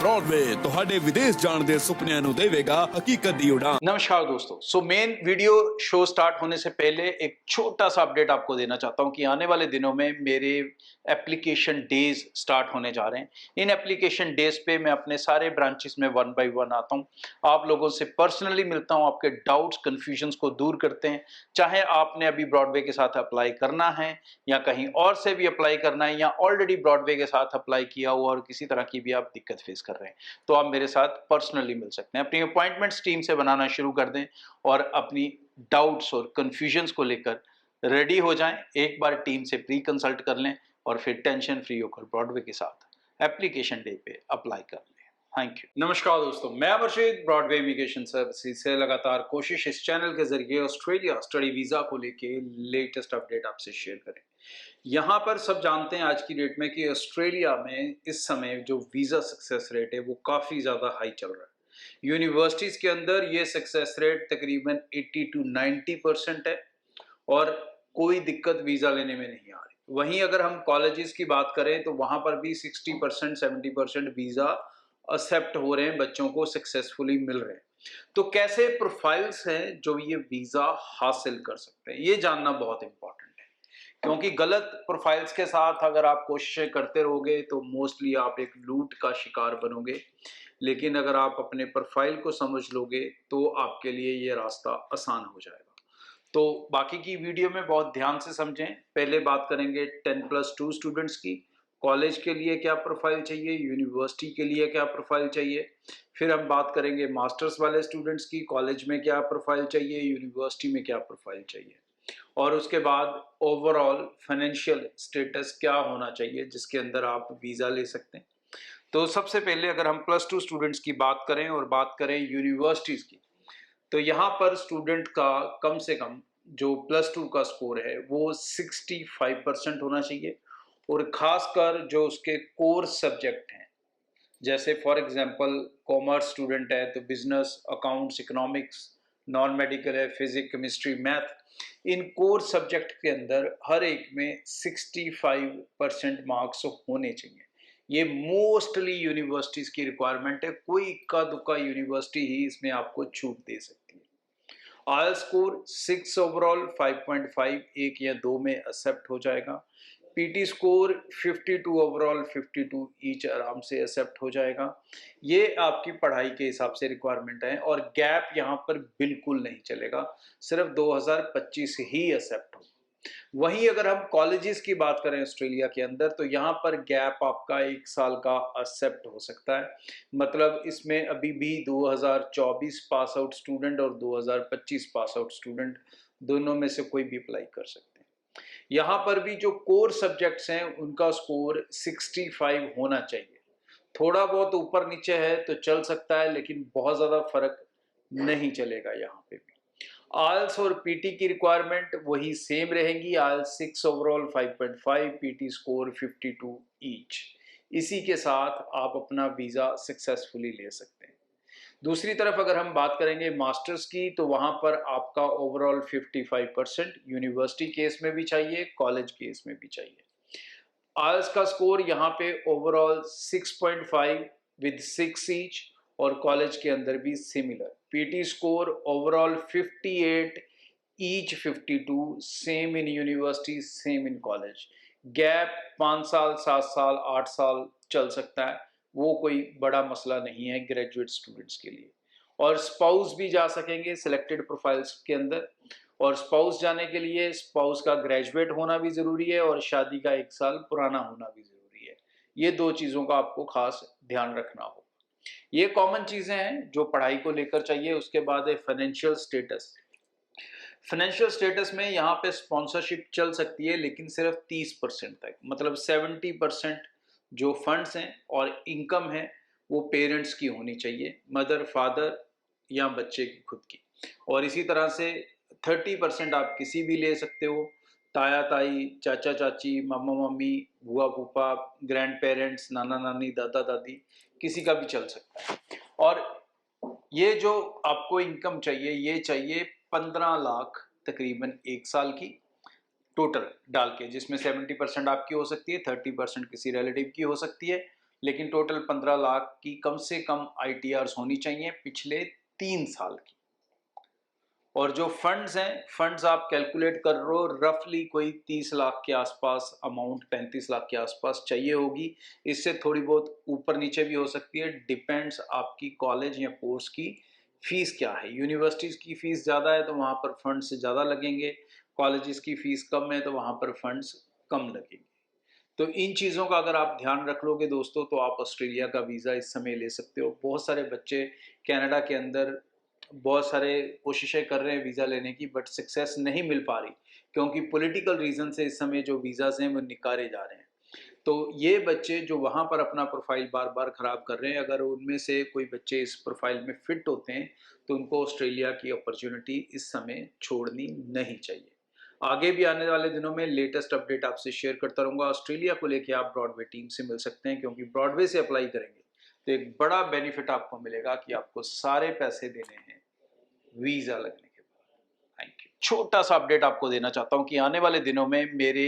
Broadway ਤੁਹਾਡੇ ਵਿਦੇਸ਼ ਜਾਣ ਦੇ ਸੁਪਨਿਆਂ ਨੂੰ ਦੇਵੇਗਾ ਹਕੀਕਤ ਦੀ ਉਡਾਨ। नमस्कार दोस्तों। मेन वीडियो शो स्टार्ट होने से पहले एक छोटा सा अपडेट आपको देना चाहता हूं कि आने वाले दिनों में मेरे एप्लीकेशन डेज स्टार्ट होने जा रहे हैं। इन एप्लीकेशन डेज पे मैं अपने सारे ब्रांचेस में 1 बाय 1 आता हूं, आप लोगों से पर्सनली मिलता हूं, आपके डाउट्स कन्फ्यूजन्स को दूर करते हैं। चाहे आपने अभी ब्रॉडवे के साथ अप्लाई करना है या कहीं और से भी अप्लाई करना है या ऑलरेडी ब्रॉडवे के साथ अप्लाई किया हुआ और किसी तरह की भी आप दिक्कत फेस कर रहे हैं, तो आप मेरे साथ पर्सनली मिल सकते हैं। अपनी अपॉइंटमेंट्स टीम से बनाना शुरू कर दें और अपनी डाउट्स और कंफ्यूजन्स को लेकर रेडी हो जाएं। एक बार टीम से प्री कंसल्ट कर लें और फिर टेंशन फ्री होकर ब्रॉडवे के साथ एप्लीकेशन डे पे अप्लाई कर लें। Thank you. नमस्कार दोस्तों, मैं अमरजीत ब्रॉडवे इमिग्रेशन सर्विसेज से लगातार कोशिश इस चैनल के जरिए ऑस्ट्रेलिया स्टडी वीजा को लेके लेटेस्ट अपडेट आपसे शेयर करें। यहाँ पर सब जानते हैं आज की डेट में कि ऑस्ट्रेलिया में इस समय जो वीजा सक्सेस रेट है वो काफी ज्यादा हाई चल रहा है। यूनिवर्सिटीज के अंदर ये सक्सेस रेट तकरीबन 80 to 90% है और कोई दिक्कत वीजा लेने में नहीं आ रही। वहीं अगर हम कॉलेजेस की बात करें तो वहां पर भी 60% 70% वीजा एक्सेप्ट हो रहे हैं, बच्चों को सक्सेसफुली मिल रहे हैं। तो कैसे प्रोफाइल्स हैं जो ये वीजा हासिल कर सकते हैं, ये जानना बहुत इंपॉर्टेंट है, क्योंकि गलत प्रोफाइल्स के साथ अगर आप कोशिशें करते रहोगे तो मोस्टली आप एक लूट का शिकार बनोगे। लेकिन अगर आप अपने प्रोफाइल को समझ लोगे तो आपके लिए ये रास्ता आसान हो जाएगा। तो बाकी की वीडियो में बहुत ध्यान से समझें। पहले बात करेंगे 10+2 स्टूडेंट्स की, कॉलेज के लिए क्या प्रोफाइल चाहिए, यूनिवर्सिटी के लिए क्या प्रोफाइल चाहिए। फिर हम बात करेंगे मास्टर्स वाले स्टूडेंट्स की, कॉलेज में क्या प्रोफाइल चाहिए, यूनिवर्सिटी में क्या प्रोफाइल चाहिए। और उसके बाद ओवरऑल फाइनेंशियल स्टेटस क्या होना चाहिए जिसके अंदर आप वीज़ा ले सकते हैं। तो सबसे पहले अगर हम +2 स्टूडेंट्स की बात करें और बात करें यूनिवर्सिटीज़ की, तो यहाँ पर स्टूडेंट का कम से कम जो +2 का स्कोर है वो 65% होना चाहिए। और ख़ासकर जो उसके कोर सब्जेक्ट हैं, जैसे फॉर एग्जांपल कॉमर्स स्टूडेंट है तो business, accounts, economics, non medical है, फिजिक्स, केमिस्ट्री, मैथ, इन कोर सब्जेक्ट के अंदर हर एक में 65% मार्क्स होने चाहिए। ये मोस्टली यूनिवर्सिटीज़ की रिक्वायरमेंट है, कोई इक्का दुक्का यूनिवर्सिटी ही इसमें आपको छूट दे सकती है। आयल स्कोर 6 ओवरऑल, 5.5 एक या 2 में एक्सेप्ट हो जाएगा। पीटी स्कोर 52 ओवरऑल, 52 ईच आराम से एक्सेप्ट हो जाएगा। ये आपकी पढ़ाई के हिसाब से रिक्वायरमेंट है और गैप यहाँ पर बिल्कुल नहीं चलेगा, सिर्फ 2025 ही एक्सेप्ट हो। वहीं अगर हम कॉलेजेस की बात करें ऑस्ट्रेलिया के अंदर, तो यहाँ पर गैप आपका 1 साल का एक्सेप्ट हो सकता है। मतलब इसमें अभी भी 2024 पास आउट स्टूडेंट और 2025 पास आउट स्टूडेंट दोनों में से कोई भी अप्लाई कर सकते हैं। यहाँ पर भी जो कोर सब्जेक्ट्स हैं उनका स्कोर 65 होना चाहिए। थोड़ा बहुत ऊपर नीचे है तो चल सकता है, लेकिन बहुत ज़्यादा फर्क नहीं चलेगा यहाँ पे भी। आयल्स और पीटी की रिक्वायरमेंट वही सेम रहेगी। IELTS 6 overall, 5.5, PT score 52 each. इसी के साथ आप अपना वीज़ा सक्सेसफुली ले सकते हैं। दूसरी तरफ अगर हम बात करेंगे मास्टर्स की, तो वहाँ पर आपका ओवरऑल 55% यूनिवर्सिटी केस में भी चाहिए, कॉलेज केस में भी चाहिए। आयल्स का स्कोर यहाँ पे ओवरऑल 6.5 विद 6 ईच और कॉलेज के अंदर भी similar. PT score overall 58 each, 52 same in university, same in college. Gap 5 साल, 7 साल, 8 साल चल सकता है, वो कोई बड़ा मसला नहीं है ग्रेजुएट स्टूडेंट्स के लिए। और स्पाउस भी जा सकेंगे सिलेक्टेड प्रोफाइल्स के अंदर। और स्पाउस जाने के लिए स्पाउस का ग्रेजुएट होना भी ज़रूरी है और शादी का 1 साल पुराना होना भी ज़रूरी है। ये 2 चीज़ों का आपको खास ध्यान रखना होगा। ये कॉमन चीज़ें हैं जो पढ़ाई को लेकर चाहिए। उसके बाद है फाइनेंशियल स्टेटस। फाइनेंशियल स्टेटस में यहाँ पे स्पॉन्सरशिप चल सकती है, लेकिन सिर्फ 30% तक। मतलब 70% जो फंड्स हैं और इनकम है वो पेरेंट्स की होनी चाहिए, मदर, फादर या बच्चे की खुद की। और इसी तरह से 30% आप किसी भी ले सकते हो, ताया ताई, चाचा चाची, मामा मामी, बुआ फूफा, ग्रैंड पेरेंट्स, नाना नानी, दादा दादी, किसी का भी चल सकता है। और ये जो आपको इनकम चाहिए, ये चाहिए 15 लाख तकरीबन 1 साल की टोटल डाल के, जिसमें 70% आपकी हो सकती है, 30% किसी रिलेटिव की हो सकती है। लेकिन टोटल 15 लाख की कम से कम ITRs होनी चाहिए पिछले 3 साल की। और जो फंड्स हैं, फंड्स आप कैलकुलेट कर लो, रफली कोई 30 लाख के आसपास अमाउंट, 35 लाख के आसपास चाहिए होगी। इससे थोड़ी बहुत ऊपर नीचे भी हो सकती है, डिपेंड्स आपकी कॉलेज या कोर्स की फीस क्या है। यूनिवर्सिटीज़ की फ़ीस ज़्यादा है तो वहाँ पर फंड्स ज़्यादा लगेंगे, कॉलेजेस की फ़ीस कम है तो वहाँ पर फंड्स कम लगेंगे। तो इन चीज़ों का अगर आप ध्यान रख लोगे दोस्तों, तो आप ऑस्ट्रेलिया का वीज़ा इस समय ले सकते हो। बहुत सारे बच्चे कनाडा के अंदर बहुत सारे कोशिशें कर रहे हैं वीज़ा लेने की, बट सक्सेस नहीं मिल पा रही, क्योंकि पॉलिटिकल रीज़न से इस समय जो वीज़ाज़ हैं वो निकारे जा रहे हैं। तो ये बच्चे जो वहाँ पर अपना प्रोफाइल बार बार ख़राब कर रहे हैं, अगर उनमें से कोई बच्चे इस प्रोफाइल में फिट होते हैं तो उनको ऑस्ट्रेलिया की अपॉर्चुनिटी इस समय छोड़नी नहीं चाहिए। आगे भी आने वाले दिनों में लेटेस्ट अपडेट आपसे शेयर करता रहूँगा। ऑस्ट्रेलिया को लेके आप ब्रॉडवे टीम से मिल सकते हैं, क्योंकि ब्रॉडवे से अप्लाई करेंगे तो एक बड़ा बेनिफिट आपको मिलेगा कि आपको सारे पैसे देने हैं वीज़ा लगने के बाद। Thank you. छोटा सा अपडेट आपको देना चाहता हूं कि आने वाले दिनों में मेरे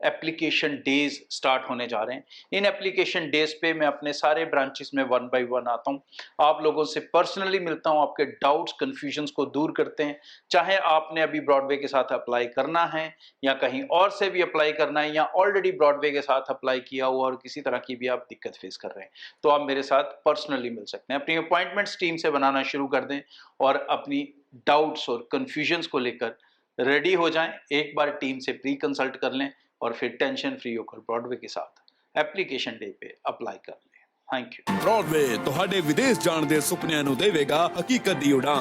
एप्लीकेशन डेज स्टार्ट होने जा रहे हैं। इन एप्लीकेशन डेज पे मैं अपने सारे ब्रांचेस में 1 बाय 1 आता हूं, आप लोगों से पर्सनली मिलता हूं, आपके डाउट्स कन्फ्यूजन्स को दूर करते हैं। चाहे आपने अभी ब्रॉडवे के साथ अप्लाई करना है या कहीं और से भी अप्लाई करना है, या ऑलरेडी ब्रॉडवे के साथ अप्लाई किया हुआ और किसी तरह की भी आप दिक्कत फेस कर रहे हैं, तो आप मेरे साथ पर्सनली मिल सकते हैं। अपनी अपॉइंटमेंट्स टीम से बनाना शुरू कर दें और अपनी डाउट्स और कन्फ्यूजन्स को लेकर रेडी हो जाएं। एक बार टीम से प्री कंसल्ट कर लें और फिर टेंशन फ्री होकर ब्रॉडवे के साथ एप्लीकेशन डे पे अप्लाई कर लें। Thank you. ब्रॉडवे ਤੁਹਾਡੇ ਵਿਦੇਸ਼ ਜਾਣ ਦੇ ਸੁਪਨਿਆਂ ਨੂੰ ਦੇਵੇਗਾ ਹਕੀਕਤ ਦੀ ਉਡਾਨ।